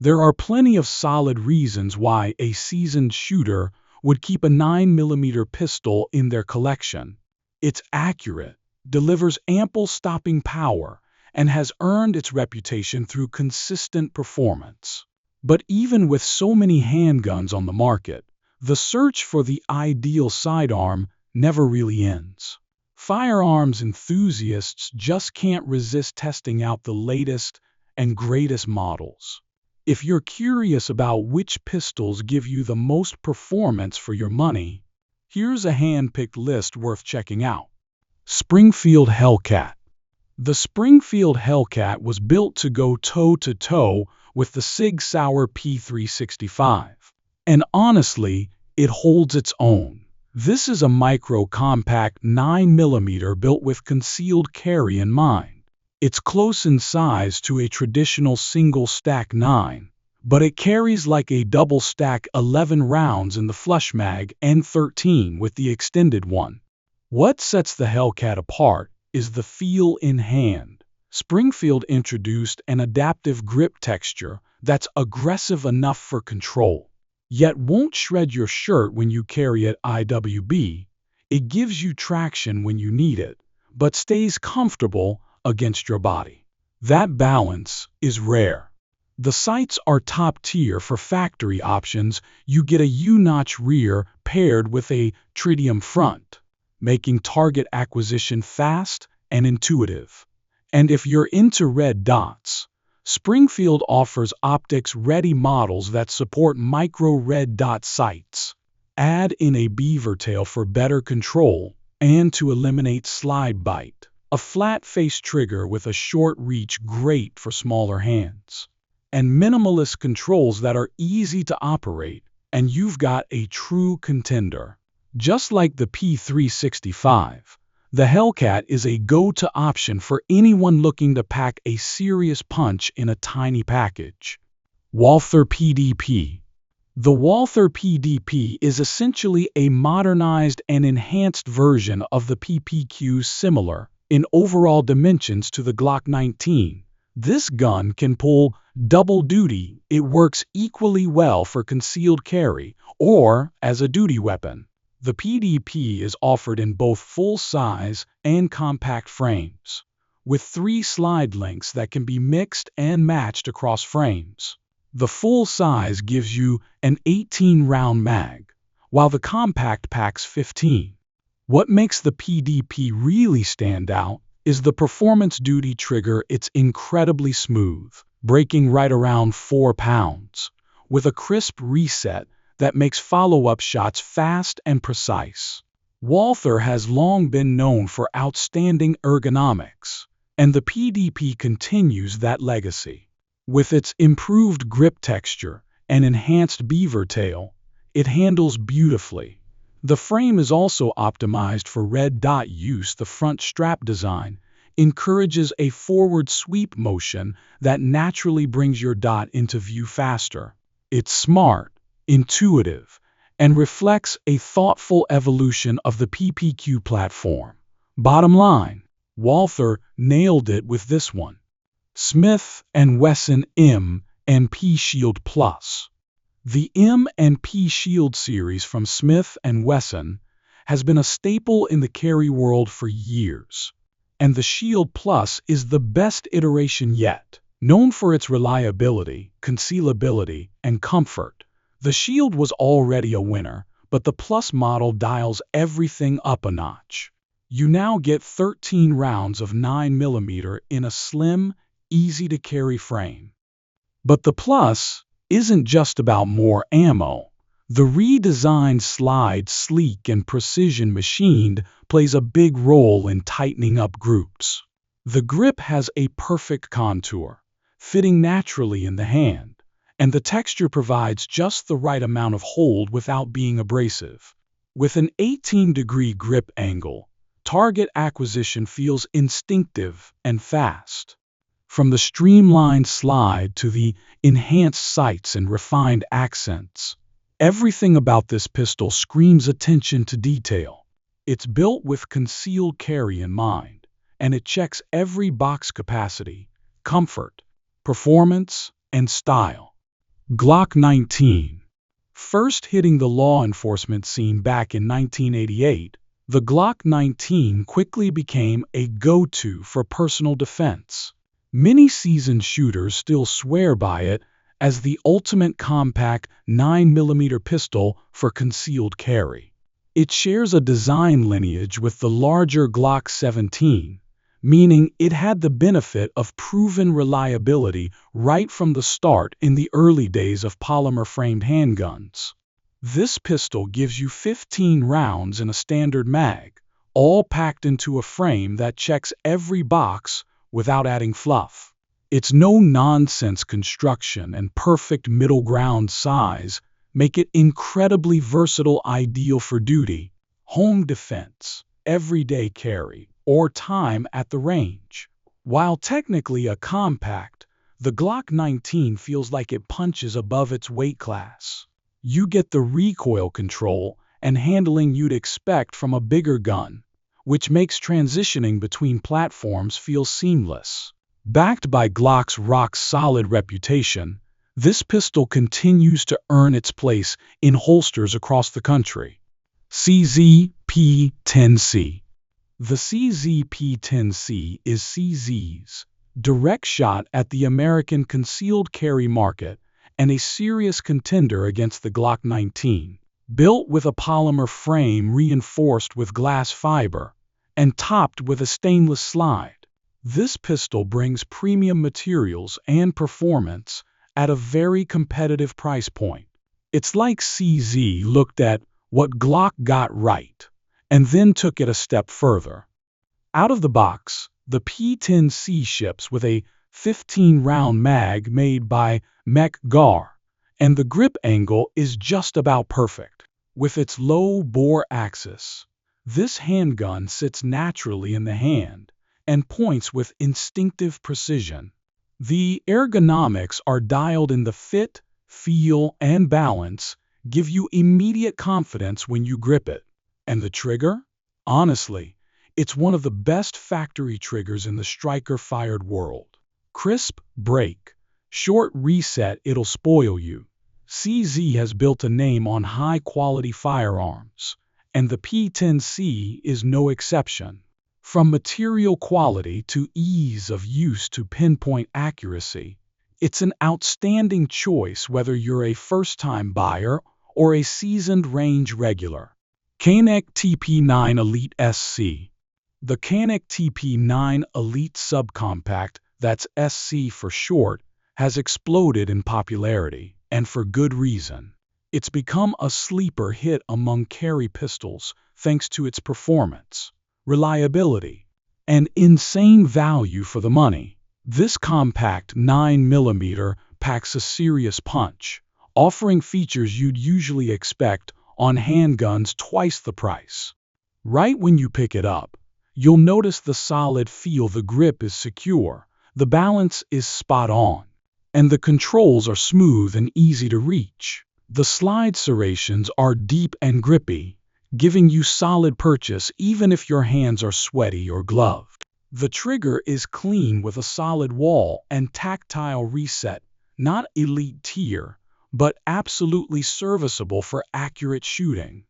There are plenty of solid reasons why a seasoned shooter would keep a 9mm pistol in their collection. It's accurate, delivers ample stopping power, and has earned its reputation through consistent performance. But even with so many handguns on the market, the search for the ideal sidearm never really ends. Firearms enthusiasts just can't resist testing out the latest and greatest models. If you're curious about which pistols give you the most performance for your money, here's a hand-picked list worth checking out. Springfield Hellcat. The Springfield Hellcat was built to go toe-to-toe with the Sig P 365. And honestly, it holds its own. This is a micro-compact 9mm built with concealed carry in mind. It's close in size to a traditional single-stack 9, but it carries like a double-stack 11 rounds in the flush mag and 13 with the extended one. What sets the Hellcat apart is the feel in hand. Springfield introduced an adaptive grip texture that's aggressive enough for control, yet won't shred your shirt when you carry it IWB. It gives you traction when you need it, but stays comfortable against your body. That balance is rare. The sights are top tier for factory options. You get a U-notch rear paired with a tritium front, making target acquisition fast and intuitive. And if you're into red dots, Springfield offers optics-ready models that support micro red dot sights. Add in a beaver tail for better control and to eliminate slide bite. A flat-face trigger with a short reach, great for smaller hands. And minimalist controls that are easy to operate, and you've got a true contender. Just like the P365, the Hellcat is a go-to option for anyone looking to pack a serious punch in a tiny package. Walther PDP. The Walther PDP is essentially a modernized and enhanced version of the PPQ, similar in overall dimensions to the Glock 19. This gun can pull double duty. It works equally well for concealed carry or as a duty weapon. The PDP is offered in both full-size and compact frames, with 3 slide lengths that can be mixed and matched across frames. The full-size gives you an 18-round mag, while the compact packs 15. What makes the PDP really stand out is the performance duty trigger. It's incredibly smooth, breaking right around 4 pounds, with a crisp reset that makes follow-up shots fast and precise. Walther has long been known for outstanding ergonomics, and the PDP continues that legacy. With its improved grip texture and enhanced beaver tail, it handles beautifully. The frame is also optimized for red dot use. The front strap design encourages a forward sweep motion that naturally brings your dot into view faster. It's smart, intuitive, and reflects a thoughtful evolution of the PPQ platform. Bottom line, Walther nailed it with this one. Smith & Wesson M&P Shield Plus. The M&P Shield series from Smith & Wesson has been a staple in the carry world for years, and the Shield Plus is the best iteration yet. Known for its reliability, concealability, and comfort, the Shield was already a winner, but the Plus model dials everything up a notch. You now get 13 rounds of 9mm in a slim, easy-to-carry frame. But the Plus isn't just about more ammo. The redesigned slide, sleek and precision machined, plays a big role in tightening up groups. The grip has a perfect contour, fitting naturally in the hand, and the texture provides just the right amount of hold without being abrasive. With an 18-degree grip angle, target acquisition feels instinctive and fast. From the streamlined slide to the enhanced sights and refined accents, everything about this pistol screams attention to detail. It's built with concealed carry in mind, and it checks every box: capacity, comfort, performance, and style. Glock 19. First hitting the law enforcement scene back in 1988, the Glock 19 quickly became a go-to for personal defense. Many seasoned shooters still swear by it as the ultimate compact 9mm pistol for concealed carry. It shares a design lineage with the larger Glock 17, meaning it had the benefit of proven reliability right from the start in the early days of polymer-framed handguns. This pistol gives you 15 rounds in a standard mag, all packed into a frame that checks every box without adding fluff. Its no-nonsense construction and perfect middle ground size make it incredibly versatile, ideal for duty, home defense, everyday carry, or time at the range. While technically a compact, the Glock 19 feels like it punches above its weight class. You get the recoil control and handling you'd expect from a bigger gun, which makes transitioning between platforms feel seamless. Backed by Glock's rock-solid reputation, this pistol continues to earn its place in holsters across the country. Sig P 10C. The Sig P 10C is CZ's direct shot at the American concealed carry market and a serious contender against the Glock 19. Built with a polymer frame reinforced with glass fiber and topped with a stainless slide, this pistol brings premium materials and performance at a very competitive price point. It's like CZ looked at what Glock got right and then took it a step further. Out of the box, the P10C ships with a 15-round mag made by Gar, and the grip angle is just about perfect. With its low-bore axis, this handgun sits naturally in the hand and points with instinctive precision. The ergonomics are dialed in. The fit, feel, and balance give you immediate confidence when you grip it. And the trigger? Honestly, it's one of the best factory triggers in the striker-fired world. Crisp break, short reset, it'll spoil you. CZ has built a name on high-quality firearms, and the P10C is no exception. From material quality to ease of use to pinpoint accuracy, it's an outstanding choice whether you're a first-time buyer or a seasoned range regular. Canik TP9 Elite SC. The Canik TP9 Elite Subcompact, that's SC for short, has exploded in popularity, and for good reason. It's become a sleeper hit among carry pistols thanks to its performance, reliability, and insane value for the money. This compact 9mm packs a serious punch, offering features you'd usually expect on handguns twice the price. Right when you pick it up, you'll notice the solid feel. The grip is secure, the balance is spot on, and the controls are smooth and easy to reach. The slide serrations are deep and grippy, giving you solid purchase even if your hands are sweaty or gloved. The trigger is clean with a solid wall and tactile reset, not elite tier, but absolutely serviceable for accurate shooting.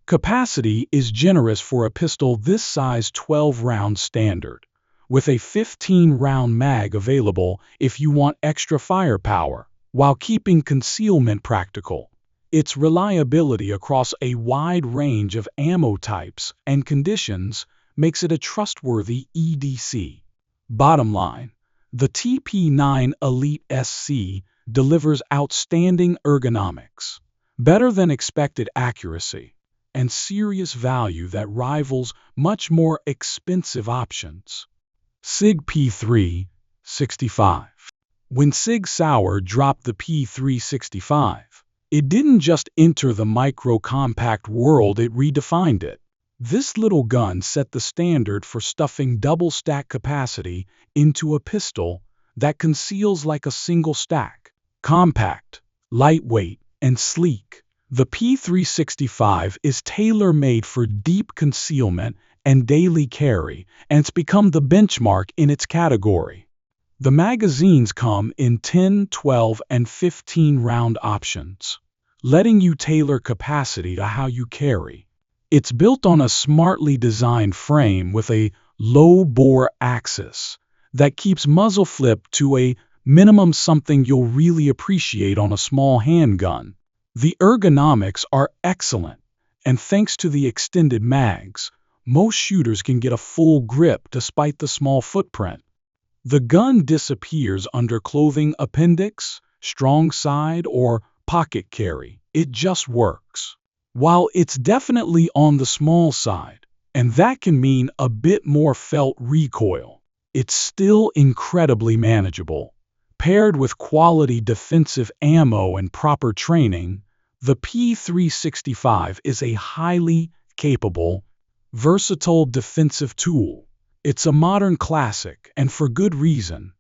Capacity is generous for a pistol this size, 12-round standard, with a 15-round mag available if you want extra firepower, while keeping concealment practical. Its reliability across a wide range of ammo types and conditions makes it a trustworthy EDC. Bottom line, the TP9 Elite SC delivers outstanding ergonomics, better than expected accuracy, and serious value that rivals much more expensive options. Sig P Three 65. When Sig Sauer dropped the P365, it didn't just enter the micro-compact world, it redefined it. This little gun set the standard for stuffing double-stack capacity into a pistol that conceals like a single stack. Compact, lightweight, and sleek, the P365 is tailor-made for deep concealment and daily carry, and it's become the benchmark in its category. The magazines come in 10, 12, and 15 round options, letting you tailor capacity to how you carry. It's built on a smartly designed frame with a low-bore axis that keeps muzzle flip to a minimum, something you'll really appreciate on a small handgun. The ergonomics are excellent, and thanks to the extended mags, most shooters can get a full grip despite the small footprint. The gun disappears under clothing appendix, strong side, or pocket carry. It just works. While it's definitely on the small side, and that can mean a bit more felt recoil, it's still incredibly manageable. Paired with quality defensive ammo and proper training, the P365 is a highly capable, versatile defensive tool. It's a modern classic, and for good reason.